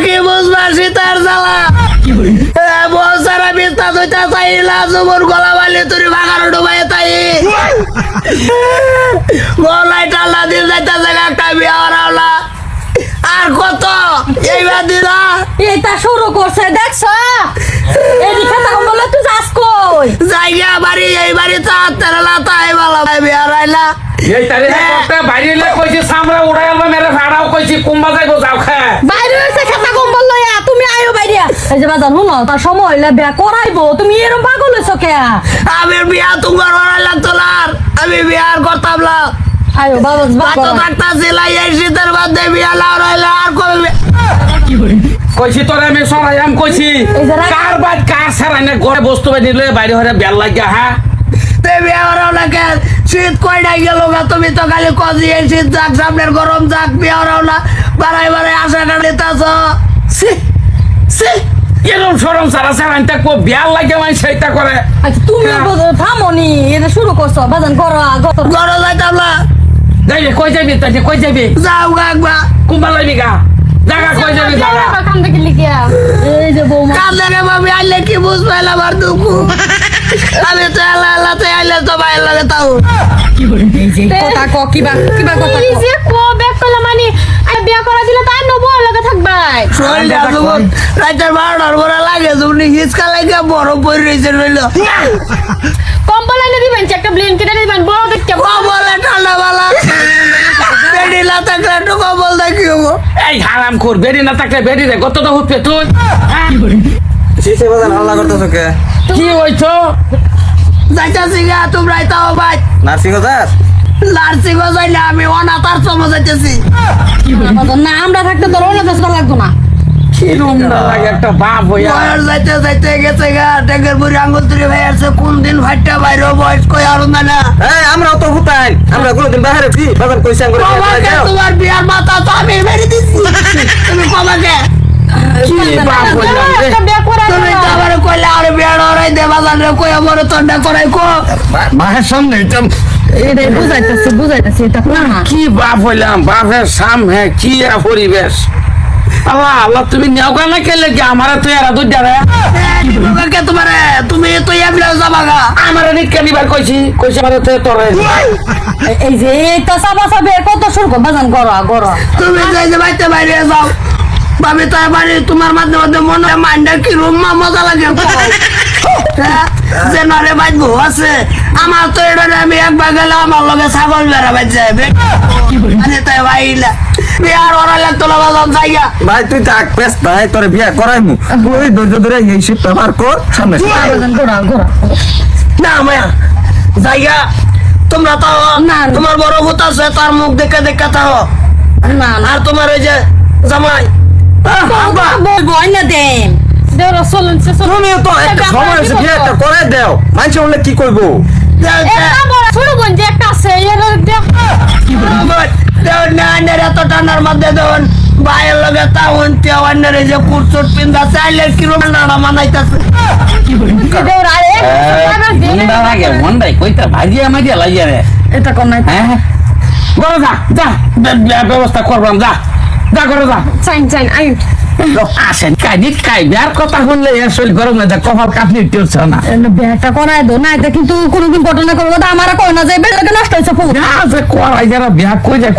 কি বুঝবা শীতের জ্বালা বউ সারা বিস্তা দুইটা চাইলা জুমুর গলা বালি তুরি ভাগার ডুবাই তাই গলায় টাল্লা দিয়ে যাইতে জায়গা একটা বিয়া হারাওলা আর কত এইবার দিলা এটা শুরু করছে দেখছ এদিকে তখন বলে তুই যাস কই জায়গা বাড়ি এই বাড়ি তো তেরলা তাই ভালো বিয়া হারাইলা এই তারে একটা বাইরে কইছি সামরা উড়াই আলবা মেরে ভাড়াও কইছি কুম্বা যাইবো যাও খা বাইরে হইছে খাতা কম্বল লইয়া তুমি আইও বাইরে এই যে বাজান শুনো তার সময় হইলে বিয়া করাইবো তুমি এরকম পাগল হইছো কে আমি বিয়া তোমার হারাইলাম তোলার আমি বিয়ার করতাম না আইও বাবা কত কাটতা সিলাই এই শীতের মধ্যে বিয়া হারাইলা আর কবে কইছি তোরে আমি সরাইয়াম কইছি কার বাদ কার সারাই না ঘরে বস্তু বাই দিলে বাইরে হরে বেল লাগিয়া হ্যাঁ তে বিয়া হারাও না কেন শীত কয়টা গেল গা তুমি তো খালি কজি এই শীত যাক সামনের গরম যাক বিয়া হারাও না বাড়াই বাড়াই আশা কাটিতাছ এরম সরম সারা সারাই তা কো বেল লাগিয়া মাই সেইটা করে আচ্ছা তুমি থামোনি এটা শুরু করছো বাজান করো গরম যাইতাম না যাই কই যাবি তাই কই যাবি যাও গা একবার কুম্বা লাইবি গা জায়গা কই যাবি জায়গা কাম দেখি লিখিয়া এই যে বৌমা কাল থেকে ভাবি আইলে কি বুঝ পাইলাম আর দুঃখ আমি তো আল্লাহতে আইলে তো বাইর লাগে তাও কথা ক কিবা কথা এই যে কবে কলা মানে বিয়া করা দিলে তাই নব লাগে থাকবাই শরীরটা যখন রাতের 12টার পরে লাগে যখন হিচকা লাগে বরফ পড়ে রয়েছে রইল কম্বল এনে দিবেন একটা ব্ল্যাঙ্কেট এনে দিবেন বড় দেখতে কবলে ঠান্ডা বালা বেডি না থাকলে একটু কবল দেখি হবো এই হারাম খোর বেরি না থাকলে বেরি রে কত তো হচ্ছে তুই শিশে বাজান হাল্লা করতেছো কে কি হইছো যাইতাছি গা তোমরাই তাও ভাই নার্সিং যাস লার্সিং যাই না আমি অনাথার সময় যাইতেছি না আমরা থাকতে তোর অনেক ব্যস্ত লাগতো না কিরম না লাগে একটা বাপ হইয়া বয়স যাইতে যাইতে গেছে গা টেকের বুড়ি আঙ্গুল তুলে ভাই আছে কোন দিন ভাইটা বাইরে বয়স কই আর না এই আমরাও তো হুতাই আমরা কোনদিন বাইরে কি বাজান কইছে আঙ্গুর কমাকে তোমার বিয়ার মাথা তো আমি মেরে দিচ্ছি তুমি কমাকে কি বাপ হইয়া রে একটা বিয়া করা তুমি তো আমার কইলে আর বিয়ার ওরাই দেবা জানে কই আমার তন্ডা করাই কো মায়ের সামনে এটা এটাই বুঝাইতেছি এটা না কি বাপ হইলাম বাপের সামনে কি পরিবেশ আল্লাহ আল্লাহ তুমি নেও না কেলে কি আমারে তো এরা দুই যাবে কমাকে তোমারে তুমি তো এমলা যাবাগা আমারে নিকে নিবার কইছি আমারে তো তোরে এই যে এটা সাবা সাবে কত শুরু কর বাজান গড়া তুমি যাই যে বাইতে বাইরে যাও ভাবি তো বাড়ি তোমার মাঝে মধ্যে মনে হয় মাইন্ডা কি রুম মজা লাগে যে নরে বাইত বউ আছে আমার তো এটা আমি একবার গেলে আমার লগে ছাগল বেড়া বাইত যাবে মানে তাই ভাইলা বিয়ার ওরা লাগতো না বাজার জায়গা ভাই তুই থাক পেস ভাই তোরে বিয়া করাইমু ওই ধৈর্য ধরে এই শিপটা পার কর সামনে বাজান গড়া না মায়া জায়গা তোমরা তাও না। তোমার বড় ভূত আছে তার মুখ দেখে দেখে তাও না আর তোমার ওই যে জামাই বলবো না দেন দেওরা চলুন তুমিও তো একটা সময় আছে বিয়াটা করে দাও মানুষ বললে কি কইবো একটা বড় শুরু কোন যে একটা আছে এর এত ঠান্ডার মধ্যে দেন বাইরের লগে তাউন তেওয়ানের যে কুটচুট পিন্দা চাইলে কিরম নাড়া মানাইতাছে দেওরা মন্দা লাগে মন্দাই কইতা ভাজিয়া মাজিয়া লাগিয়া রে এটা কোন নাই হ্যাঁ বড় যা ব্যবস্থা করবাম যা করে যা চাইন আই আসেন কাই বিয়ার কথা শুনলে এর শরীর গরম হয়ে যায় কপাল কাটনি টিউছ না বিয়াটা করাই দো না এটা কিন্তু কোনোদিন ঘটনা করবো আমার কই না যে বেটাকে নষ্ট হয়েছে করাই যারা বিয়া কই যায়